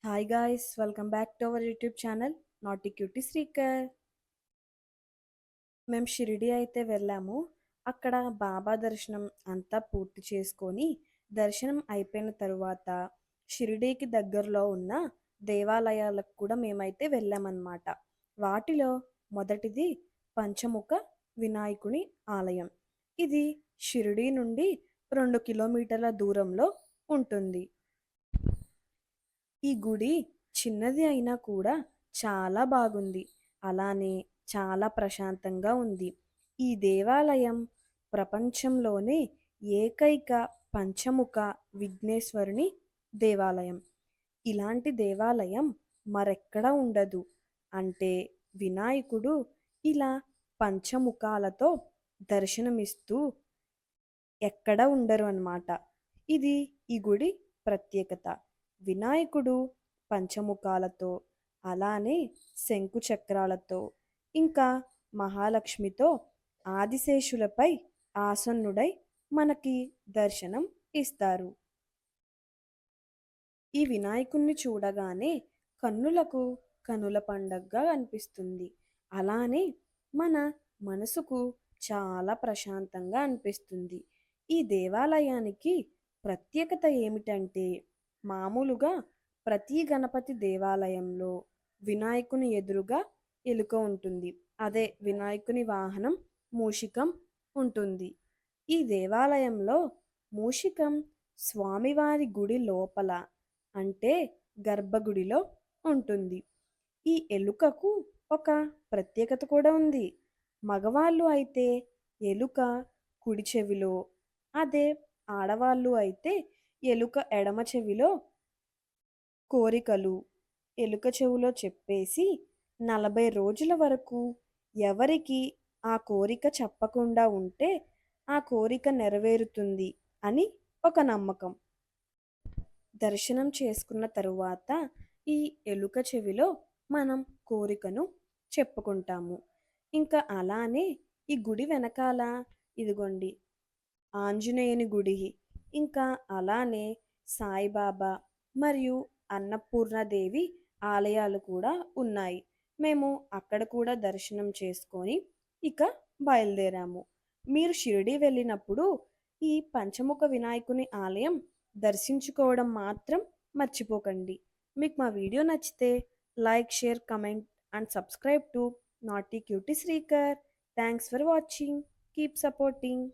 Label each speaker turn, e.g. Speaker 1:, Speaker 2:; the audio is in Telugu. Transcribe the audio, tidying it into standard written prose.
Speaker 1: Hi guys, welcome back to our YouTube channel నాటి క్యూటీ శ్రీకర్. మేము షిరిడి అయితే వెళ్ళాము. అక్కడ బాబా దర్శనం అంతా పూర్తి చేసుకొని దర్శనం అయిపోయిన తరువాత షిరిడీకి దగ్గరలో ఉన్న దేవాలయాలకు కూడా మేమైతే వెళ్ళామన్నమాట. వాటిలో మొదటిది పంచముఖ వినాయకుని ఆలయం. ఇది షిరిడీ నుండి 2 కిలోమీటర్ల దూరంలో ఉంటుంది. ఈ గుడి చిన్నది అయినా కూడా చాలా బాగుంది. అలానే చాలా ప్రశాంతంగా ఉంది. ఈ దేవాలయం ప్రపంచంలోనే ఏకైక పంచముఖ విఘ్నేశ్వరుని దేవాలయం. ఇలాంటి దేవాలయం మరెక్కడా ఉండదు. అంటే వినాయకుడు ఇలా పంచముఖాలతో దర్శనమిస్తూ ఎక్కడ ఉండరు అన్నమాట. ఇది ఈ గుడి ప్రత్యేకత. వినాయకుడు పంచముఖాలతో, అలానే శంకు చక్రాలతో, ఇంకా మహాలక్ష్మితో ఆదిశేషులపై ఆసన్నుడై మనకి దర్శనం ఇస్తారు. ఈ వినాయకుణ్ణి చూడగానే కన్నులకు కనుల పండగగా అనిపిస్తుంది. అలానే మన మనసుకు చాలా ప్రశాంతంగా అనిపిస్తుంది. ఈ దేవాలయానికి ప్రత్యేకత ఏమిటంటే, మామూలుగా ప్రతి గణపతి దేవాలయంలో వినాయకుని ఎదురుగా ఎలుక ఉంటుంది. అదే వినాయకుని వాహనం మూషికం ఉంటుంది. ఈ దేవాలయంలో మూషికం స్వామివారి గుడి లోపల, అంటే గర్భగుడిలో ఉంటుంది. ఈ ఎలుకకు ఒక ప్రత్యేకత కూడా ఉంది. మగవాళ్ళు అయితే ఎలుక కుడి చెవిలో, అదే ఆడవాళ్ళు అయితే ఎలుక ఎడమ చెవిలో కోరికలు ఎలుక చెవిలో చెప్పేసి 40 రోజుల వరకు ఎవరికి ఆ కోరిక చెప్పకుండా ఉంటే ఆ కోరిక నెరవేరుతుంది అని ఒక నమ్మకం. దర్శనం చేసుకున్న తరువాత ఈ ఎలుక చెవిలో మనం కోరికను చెప్పుకుంటాము. ఇంకా అలానే ఈ గుడి వెనకాల ఇదిగోండి ఆంజనేయుని గుడి, ఇంకా అలానే సాయిబాబా మరియు అన్నపూర్ణాదేవి ఆలయాలు కూడా ఉన్నాయి. మేము అక్కడ కూడా దర్శనం చేసుకొని ఇక బయలుదేరాము. మీరు షిరిడి వెళ్ళినప్పుడు ఈ పంచముఖ వినాయకుని ఆలయం దర్శించుకోవడం మాత్రం మర్చిపోకండి. మీకు మా వీడియో నచ్చితే like, share, comment and subscribe to naughty cutie Srikar. Thanks for watching. Keep supporting.